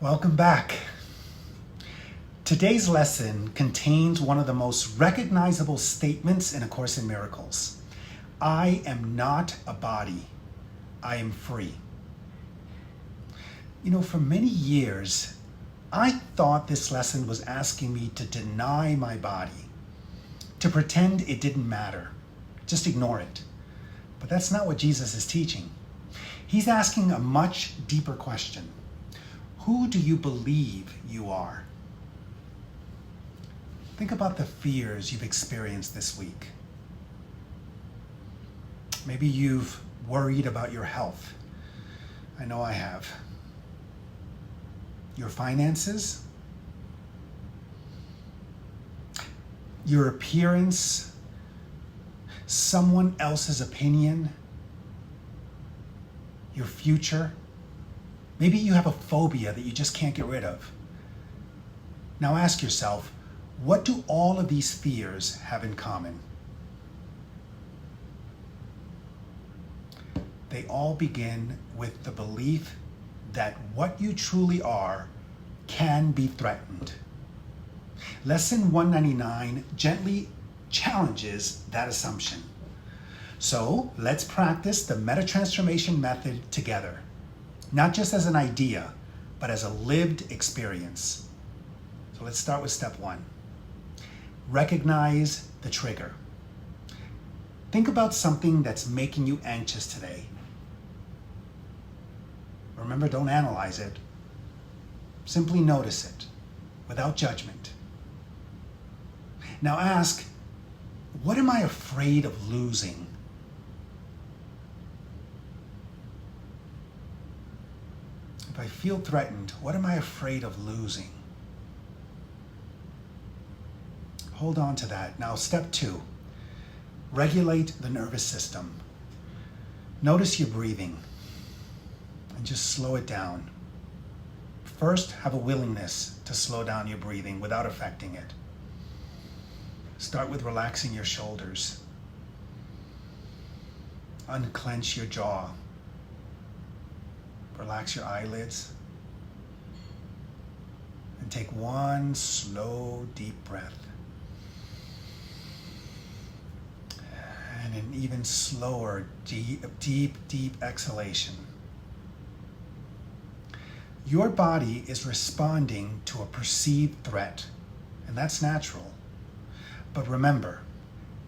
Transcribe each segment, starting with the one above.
Welcome back. Today's lesson contains one of the most recognizable statements in A Course in Miracles. I am not a body. I am free. For many years, I thought this lesson was asking me to deny my body, to pretend it didn't matter, just ignore it. But that's not what Jesus is teaching. He's asking a much deeper question. Who do you believe you are? Think about the fears you've experienced this week. Maybe you've worried about your health. I know I have. Your finances, your appearance, someone else's opinion, your future. Maybe you have a phobia that you just can't get rid of. Now ask yourself, what do all of these fears have in common? They all begin with the belief that what you truly are can be threatened. Lesson 199 gently challenges that assumption. So let's practice the meta transformation method together. Not just as an idea, but as a lived experience. So let's start with step 1. Recognize the trigger. Think about something that's making you anxious today. Remember, don't analyze it. Simply notice it without judgment. Now ask, what am I afraid of losing? If I feel threatened, what am I afraid of losing? Hold on to that. Now, step 2, regulate the nervous system. Notice your breathing and just slow it down. First, have a willingness to slow down your breathing without affecting it. Start with relaxing your shoulders. Unclench your jaw. Relax your eyelids. And take one slow, deep breath. And an even slower, deep exhalation. Your body is responding to a perceived threat, and that's natural. But remember,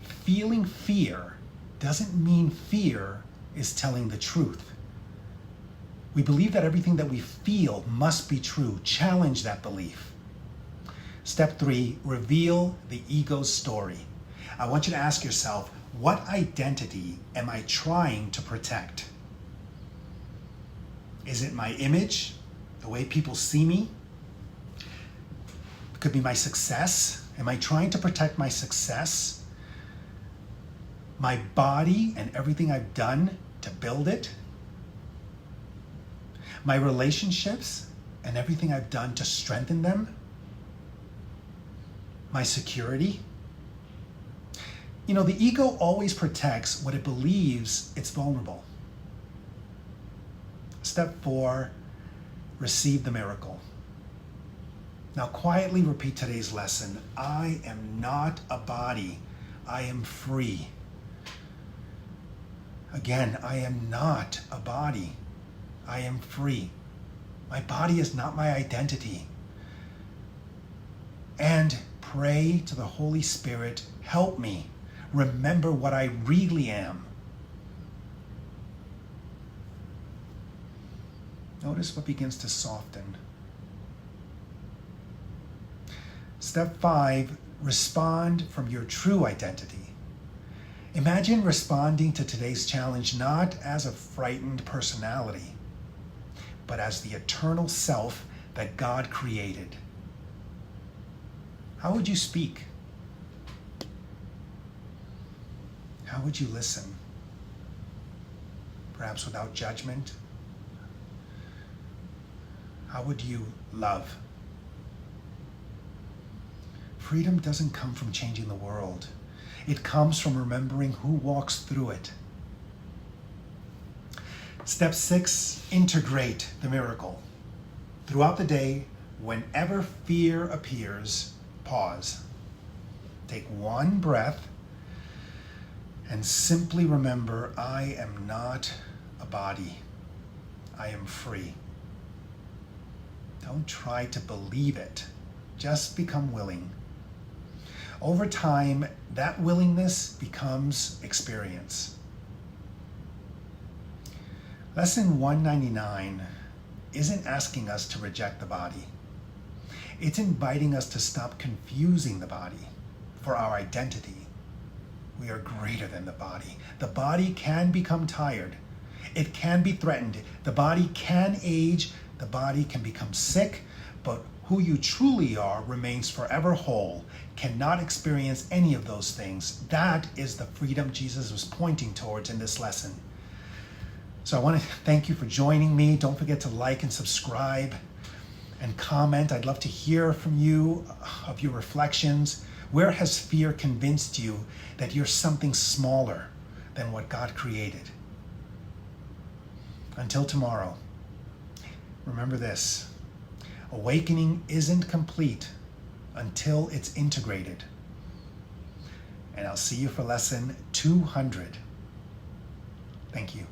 feeling fear doesn't mean fear is telling the truth. We believe that everything that we feel must be true. Challenge that belief. Step 3, reveal the ego's story. I want you to ask yourself, what identity am I trying to protect? Is it my image, the way people see me? It could be my success. Am I trying to protect my success? My body and everything I've done to build it? My relationships and everything I've done to strengthen them? My security? The ego always protects what it believes it's vulnerable. Step 4, receive the miracle. Now quietly repeat today's lesson. I am not a body. I am free. Again, I am not a body. I am free. My body is not my identity. And pray to the Holy Spirit, help me remember what I really am. Notice what begins to soften. Step 5, respond from your true identity. Imagine responding to today's challenge not as a frightened personality, but as the eternal self that God created. How would you speak? How would you listen? Perhaps without judgment? How would you love? Freedom doesn't come from changing the world. It comes from remembering who walks through it. Step 6, integrate the miracle. Throughout the day, whenever fear appears, pause. Take one breath and simply remember, I am not a body. I am free. Don't try to believe it. Just become willing. Over time, that willingness becomes experience. Lesson 199 isn't asking us to reject the body. It's inviting us to stop confusing the body for our identity. We are greater than the body. The body can become tired. It can be threatened. The body can age. The body can become sick. But who you truly are remains forever whole, cannot experience any of those things. That is the freedom Jesus was pointing towards in this lesson. So I want to thank you for joining me. Don't forget to like and subscribe and comment. I'd love to hear from you of your reflections. Where has fear convinced you that you're something smaller than what God created? Until tomorrow, remember this: awakening isn't complete until it's integrated. And I'll see you for lesson 200. Thank you.